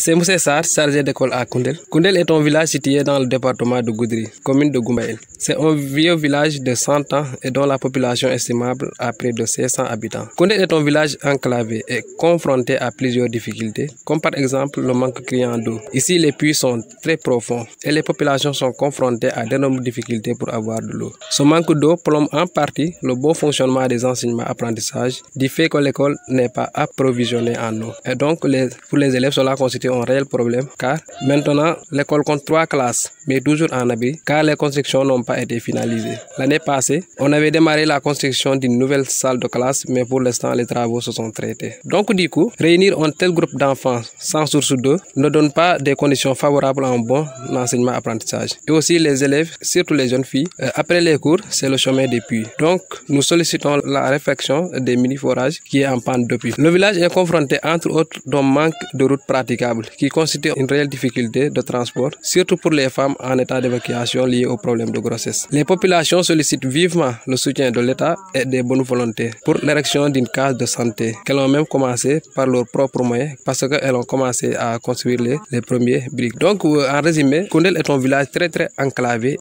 C'est Moussé Sarr, chargé d'école à Koundel. Koundel est un village situé dans le département de Goudiri, commune de Goumbaïl. C'est un vieux village de 100 ans et dont la population estimable à près de 500 habitants. Koundel est un village enclavé et confronté à plusieurs difficultés, comme par exemple le manque criant d'eau. Ici, les puits sont très profonds et les populations sont confrontées à d'énormes difficultés pour avoir de l'eau. Ce manque d'eau plombe en partie le bon fonctionnement des enseignements-apprentissages du fait que l'école n'est pas approvisionnée en eau. Et donc, pour les élèves, cela constitue un réel problème car maintenant, l'école compte 3 classes, mais toujours en abri car les constructions n'ont pas été finalisées. L'année passée, on avait démarré la construction d'une nouvelle salle de classe, mais pour l'instant, les travaux se sont traités. Donc, du coup, réunir un tel groupe d'enfants sans source d'eau ne donne pas des conditions favorables à un bon enseignement-apprentissage. Et aussi, les élèves, surtout les jeunes filles, après les cours, c'est le chemin des puits. Donc, nous sollicitons la réfection des mini-forages qui est en panne depuis. Le village est confronté, entre autres, d'un manque de routes praticables qui constitue une réelle difficulté de transport, surtout pour les femmes en état d'évacuation liées aux problèmes de grossesse. Les populations sollicitent vivement le soutien de l'État et des bonnes volontés pour l'érection d'une case de santé qu'elles ont même commencé par leurs propres moyens parce qu'elles ont commencé à construire les premiers briques. Donc, en résumé, Koundel est un village très enclavé